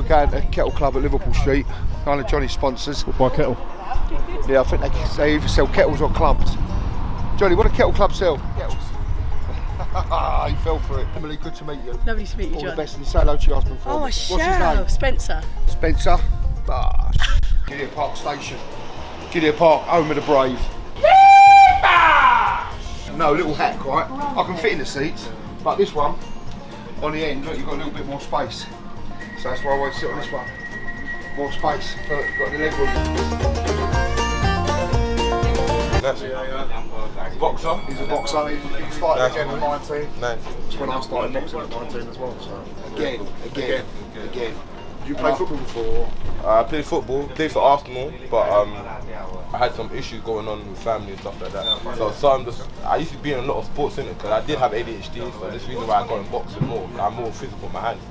we're going to Kettle Club at Liverpool Street, one of Johnny's sponsors. We'll buy kettle. Yeah, I think they either sell kettles or clubs. Johnny, what do Kettle Club sell? Kettles. He fell for it. Emily, good to meet you. Lovely to meet you, All John. the best, and say hello to your husband for me. Oh, I What's his shall. name? Spencer. Spencer. Gideon Park Station. Gideon Park, home of the brave. No, little hack, right? I can fit in the seats, but this one, on the end, look, you've got a little bit more space. So that's why I always sit on this one. More space. Look, you've got the leg room. Boxer? He's a boxer. He started again at 19. Nice. That's when I started boxing at 19 as well. So again. Did you play football before? I played football, played for Arsenal, but I had some issues going on with family and stuff like that. So I used to be in a lot of sports in it because I did have ADHD, so this is the reason why I got in boxing more. I'm more physical with my hands.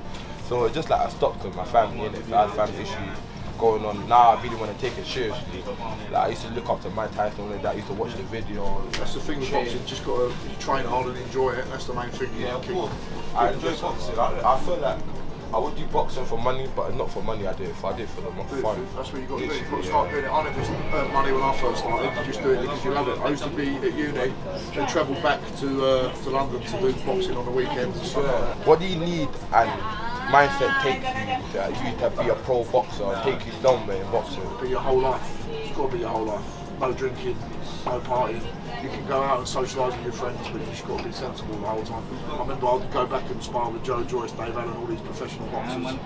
So it's just like I stopped with my family in it. So I had family issues going on. Now I really want to take it seriously. Like I used to look up to Mike Tyson and that. I used to watch the videos. That's the thing with boxing. You just got to train hard and enjoy it. That's the main thing. Yeah, of course. I enjoy boxing. I feel like I would do boxing for money, but not for money. I do it for the fun. That's what you got to do. You've got to start doing it. I never earned money when I first started. You just do it because you love it. I used to be at uni, then travelled back to London to do boxing on the weekends and stuff like that. What do you need and mindset take you to be a pro boxer or take you somewhere in boxing? Be your whole life. It's got to be your whole life. No drinking, no partying. You can go out and socialise with your friends, but you've just got to be sensible the whole time. I remember I'd go back and spar with Joe Joyce, Dave Allen, all these professional boxers, and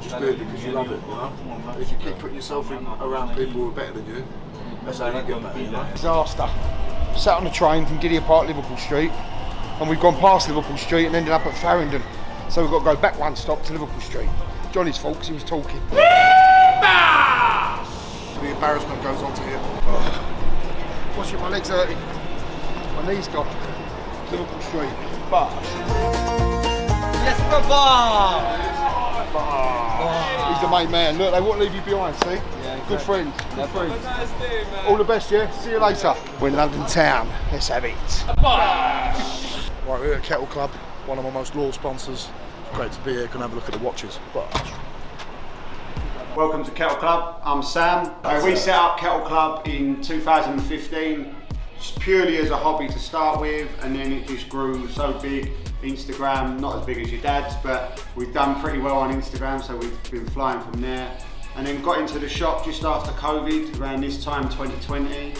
just do it because you love it, you know? And if you keep putting yourself around people who are better than you, that's how you get better, you know? Disaster. Sat on the train from Gideon Park, Liverpool Street, and we've gone past Liverpool Street and ended up at Farringdon. So we've got to go back one stop to Liverpool Street. Johnny's fault because he was talking. The embarrassment goes on to him. Watch it, my legs hurting. My knees gone. Liverpool Street. But Yes, propa! he's the main man. Look, they won't leave you behind, see? Yeah, good friends. Good friends. Nice day, man. All the best, yeah? See you later. We're in London town. Let's have it. Right, we're at Kettle Club, one of my most loyal sponsors. Great to be here. Can have a look at the watches. Welcome to Kettle Club, I'm Sam. We set up Kettle Club in 2015, just purely as a hobby to start with, and then it just grew so big. Instagram, not as big as your dad's, but we've done pretty well on Instagram, so we've been flying from there. And then got into the shop just after COVID, around this time, 2020,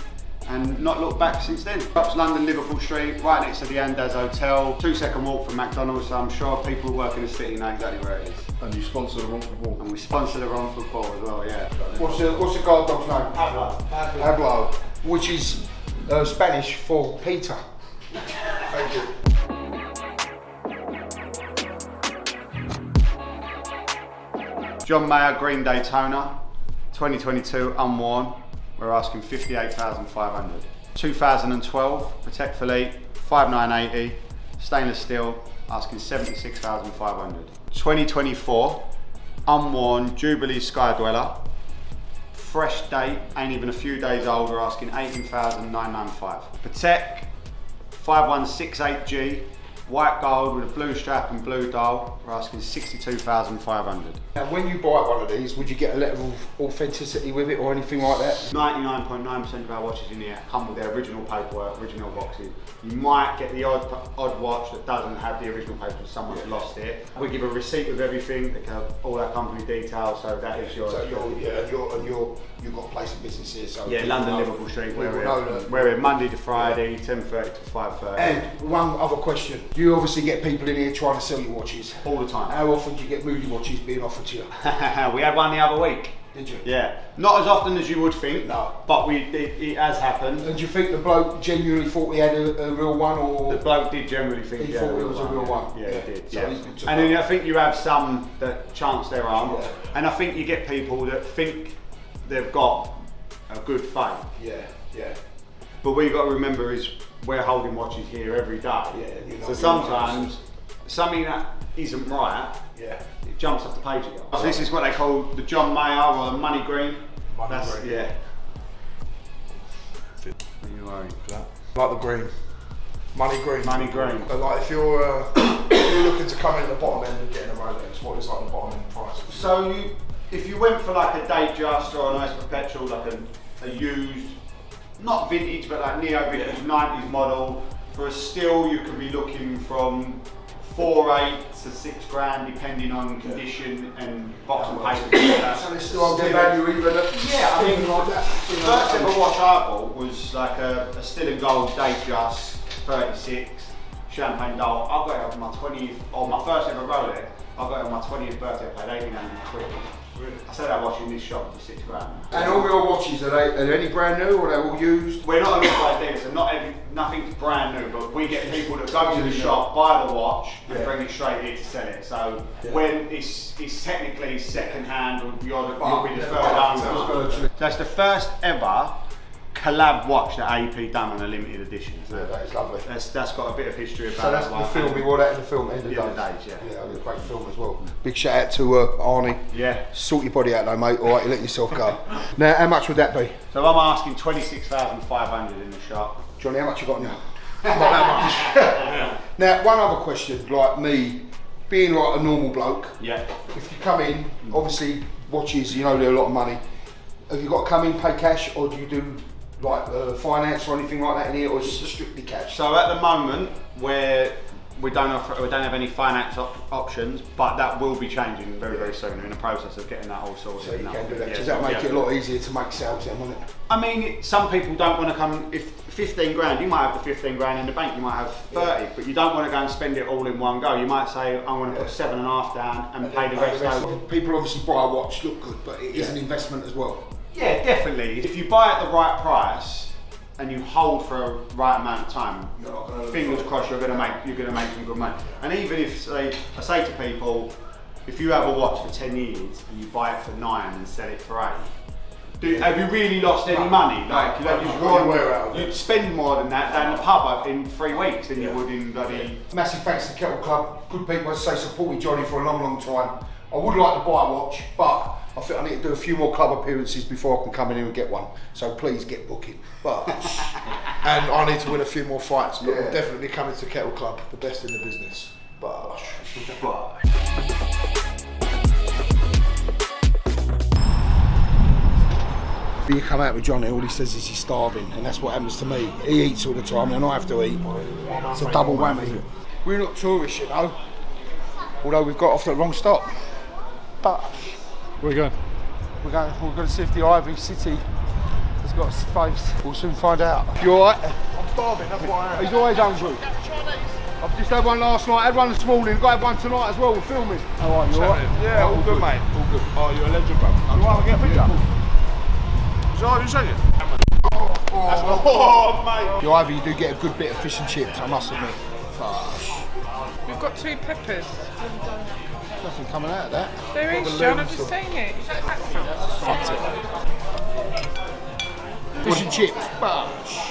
and not looked back since then. Shop's London, Liverpool Street, right next to the Andaz Hotel, 2-second walk from McDonald's, so I'm sure people who work in the city know exactly where it is. And you sponsor the Romford Ball. And we sponsor the Romford Ball as well, yeah. What's the guard dog's name? Pablo. Pablo, which is Spanish for Peter. Thank you. John Mayer Green Daytona, 2022 unworn. We're asking 58,500. 2012 Protect Philippe, 5980, stainless steel, asking 76,500. 2024 unworn Jubilee Sky Dweller, fresh date, ain't even a few days old. We're asking 18,995. Protect 5168G, white gold with a blue strap and blue dial. We're asking 62,500. Now, when you buy one of these, would you get a level of authenticity with it or anything like that? 99.9% of our watches in here come with their original paperwork, original boxes. You might get the odd watch that doesn't have the original paper, someone's lost it. We give a receipt with everything, that have all our company details, so that is yours. So you've got a place of business here. So yeah, London, Liverpool Street, we're here Monday to Friday, 10:30 to 5:30. And one other question. You obviously get people in here trying to sell you watches. All the time. How often do you get Moody watches being offered to you? We had one the other week. Did you? Yeah. Not as often as you would think, no. But it has happened. And do you think the bloke genuinely thought he had a real one, or the bloke did generally think he thought it was a real one? Yeah, he did. So yeah. And then I think you have some that chance there aren't, and I think you get people that think they've got a good faith. Yeah, yeah. But what you've got to remember is we're holding watches here every day. Yeah. So sometimes something that isn't right. Yeah. It jumps off the page again. So this is what they call the John Mayer or the money green. Green. Yeah. Like the green. Money green. Money green. So like if you're looking to come in at the bottom end and getting a Rolex, what is like the bottom end price? So if you went for like a Datejust or a nice perpetual, like a used, not vintage, but like neo-vintage 90s model, for a still you could be looking from 4.8 to 6 grand, depending on condition and box and paper. So they still have their value even at Yeah, I mean, like that. first ever watch I bought was like a still and gold Datejust 36 champagne dial. I got it on my 20th, or my first ever Rolex. I got it on my 20th birthday. I paid 1,800 quid. I said I watch in this shop for 6 grand. And all your watches, are they any brand new or are they all used? We're not a lot like this, so nothing's brand new, but we get people that go to the shop, buy the watch, and bring it straight here to sell it. So when it's technically second hand, you'll be the third owner. That's the first ever collab watch that AP done on a limited edition. Yeah, that is lovely. That's got a bit of history about So that's the film, we wore that in the film, End of The End of Days. Days, Yeah, it was a great film as well. Big shout out to Arnie. Yeah. Sort your body out though, mate, alright, you let yourself go. Now, how much would that be? So I'm asking 26,500 in the shop. Johnny, how much you got now? Not that much. Now, one other question, like me, being like a normal bloke, Yeah. if you come in, obviously watches, you know they're a lot of money. Have you got to come in, pay cash, or do you do like finance or anything like that in here, or is it strictly cash? So at the moment, we don't have any finance options, but that will be changing very, very soon. We're in the process of getting that all sorted. So you now. can do that. Yeah, Does that make yeah. it a lot easier to make sales then, wouldn't it? I mean, some people don't want to come. If 15 grand, you might have the 15 grand in the bank. You might have 30, but you don't want to go and spend it all in one go. You might say, I want to put 7.5 down and pay the rest over. People obviously buy a watch, look good, but it is an investment as well. Yeah, definitely. If you buy at the right price and you hold for a right amount of time, fingers crossed you're going to make some good money. And even if I say to people, if you have a watch for 10 years and you buy it for 9 and sell it for 8, have you really lost any money? Like you'd spend more than that down the pub in 3 weeks than you would in bloody. Massive thanks to Kettle Club. Good people, as I say, supported Johnny for a long, long time. I would like to buy a watch, but I think I need to do a few more club appearances before I can come in here and get one. So please get booking. But and I need to win a few more fights. But I'm definitely coming to Kettle Club, the best in the business. But you come out with Johnny, all he says is he's starving, and that's what happens to me. He eats all the time, and I have to eat. It's a double whammy. We're not tourists, you know. Although we've got off at the wrong stop. But where are we going? We're going to see if the Ivy City has got space. We'll soon find out. You alright? I'm starving, that's why I am. He's always hungry. I've just had one last night, had one this morning, got to have one tonight as well, we're filming. How are you, alright? Yeah, all good, mate. All good. Oh, you're a legend, bro. You want to get a picture? Is that what you're saying? Oh, mate. The Ivy, you do get a good bit of fish and chips, I must admit. We've got 2 peppers. Nothing coming out of that. There is, John, I've just seen it. Fish and chips, bosh.